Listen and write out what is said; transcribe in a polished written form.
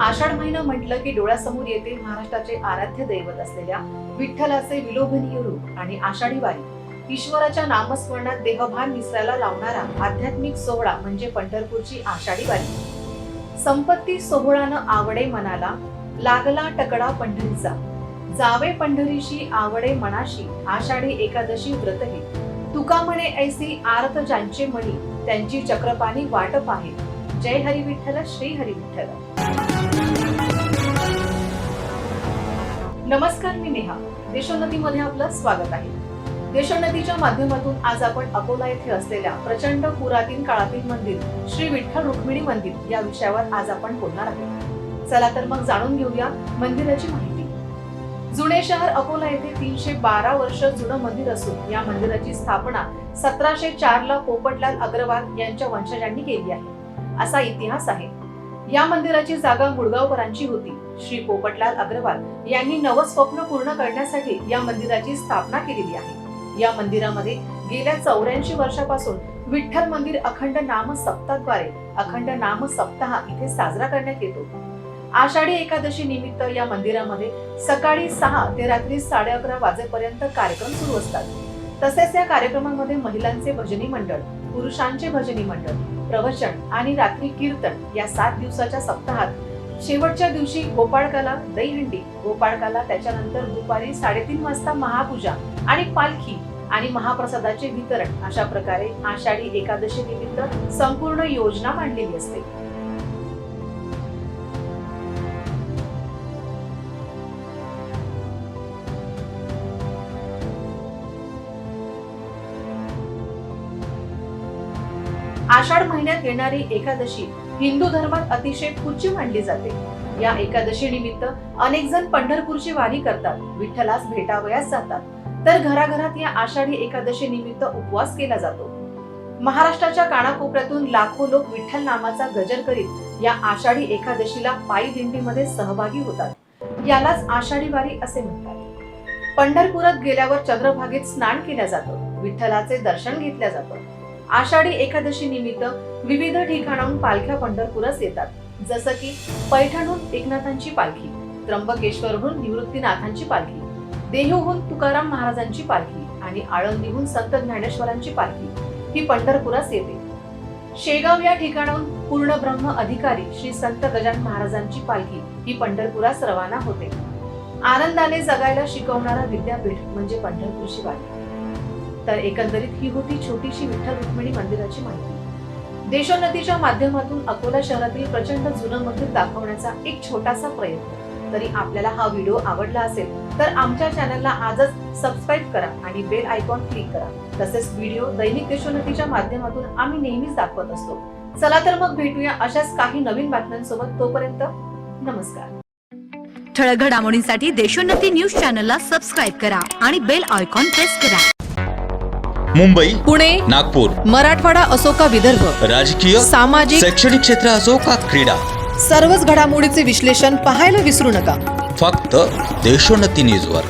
आषाढ महिना म्हटलं की डोळ्यासमोर येते महाराष्ट्राचे आराध्य दैवत असलेल्या विठ्ठलाचे विलोभनीय रूप आणि आषाढी वारी। ईश्वराच्या नामस्मरणात देहभान विसरायला लावणारा आध्यात्मिक सोहळा म्हणजे पंढरपूरची आषाढी वारी। संपत्ती सोहळानं आवडे मनाला, लागला टकडा पंढरीचा, जावे पंढरीशी आवडे मनाशी, आषाढी एकादशी व्रतही, तुका म्हणे ऐसी आरत ज्यांचे मनी, त्यांची चक्रपाणी वाट पाहे। जय हरी विठ्ठल, श्री हरी विठ्ठल। नमस्कार, मी नेहा। देशोन्नतीमध्ये आपलं स्वागत आहे। देशोन्नतीच्या माध्यमातून आज आपण अकोला येथे असलेल्या प्रचंड पुरातन काळातील मंदिर श्री विठ्ठल रुक्मिणी मंदिर या विषयावर आज आपण बोलणार आहोत। चला तर मग जाणून घेऊया मंदिराची माहिती। जुने शहर अकोला येथे 312 वर्ष जुनं मंदिर असून या मंदिराची स्थापना 1704 ला पोपटलाल अग्रवाल यांच्या वंशजांनी केली आहे असा इतिहास आहे। या मंदिराची जागा मुळगावकरांची होती। श्री पोपटलाल अग्रवाल यांनी नवस्वप्न पूर्ण करण्यासाठी या मंदिराची स्थापना केलेली आहे। या मंदिरामध्ये गेल्या 84 वर्षापासून विठ्ठल मंदिर अखंड नाम सप्ताहाद्वारे अखंड नाम सप्ताह इथे साजरा करण्यात येतो। आषाढी एकादशी निमित्त या मंदिरामध्ये सकाळी 6 ते रात्री 11:30 वाजेपर्यंत कार्यक्रम सुरू असतात। तसेच या कार्यक्रमामध्ये महिलांचे भजनी मंडळ, पुरुषांचे भजनी मंडळ, प्रवचन आणि रात्री कीर्तन या 7 दिवसाच्या सप्ताहात शेवटच्या दिवशी गोपाळकाला दहीहंडी, गोपाळकाला त्याच्यानंतर दुपारी 3:30 वाजता महापूजा आणि पालखी आणि महाप्रसादाचे वितरण अशा प्रकारे आषाढी एकादशी निमित्त संपूर्ण योजना मांडलेली असते। आषाढ महिन्यात येणारी एकादशी हिंदू धर्मात अतिशय पूज्य मानली जाते। या एकादशी निमित्त अनेक जण पंढरपूरची वारी करतात, विठ्ठलास भेटावयास जातात, तर घराघरात या आषाढी एकादशी निमित्त उपवास केला जातो। महाराष्ट्राच्या कानाकोपऱ्यातून लाखो लोक विठ्ठल नामाचा गजर करीत या आषाढी एकादशीला पायी दिंडीमध्ये सहभागी होतात। यालाच आषाढी वारी असे म्हणतात। पंढरपुरात गेल्यावर चंद्रभागेत स्नान केलं जातं, विठ्ठलाचे दर्शन घेतलं जातं। आषाढी एकादशी निमित्त विविध ठिकाणाहून पालख्या पंढरपुरास येतात, जसं की पैठणहून एकनाथांची पालखी, त्र्यंबकेश्वरहून निवृत्तीनाथांची पालखी, देहूहून तुकाराम महाराजांची पालखी आणि आळंदीहून संत ज्ञानेश्वरांची पालखी ही पंढरपुरास येते। शेगाव या ठिकाणाहून पूर्ण ब्रह्म अधिकारी श्री संत गजानन महाराजांची पालखी ही पंढरपुरास रवाना होते। आनंदाने जगायला शिकवणारा विद्यापीठ म्हणजे पंढरपूरची वारी। तर एकंदरीत ही होती छोटीशी विठ्ठल रुक्मिणी मंदिराची माहिती। देशोन्नतीच्या माध्यमातून अकोला शहरातील प्रचंड जुनं मंदिर दाखवण्याचा एक छोटासा प्रयत्न। तरी आपल्याला हा व्हिडिओ आवडला असेल तर आमच्या चॅनलला आजच सबस्क्राईब करा आणि बेल आयकॉन क्लिक करा। तसेच व्हिडिओ दैनिक देशोन्नतीच्या माध्यमातून आम्ही नेहमीच दाखवत असतो। चला तर मग भेटूया अशाच काही नवीन बातम्यांसोबत। तोपर्यंत नमस्कार। ठळक घडामोडींसाठी देशोन्नती न्यूज चॅनलला सबस्क्राईब करा आणि बेल आयकॉन प्रेस करा। मुंबई, पुणे, नागपूर, मराठवाडा असो का विदर्भ, राजकीय, सामाजिक, शैक्षणिक क्षेत्र असो का क्रीडा, सर्वच घडामोडीचे विश्लेषण पाहायला विसरू नका। फक्त देशोन्नती न्यूजवर।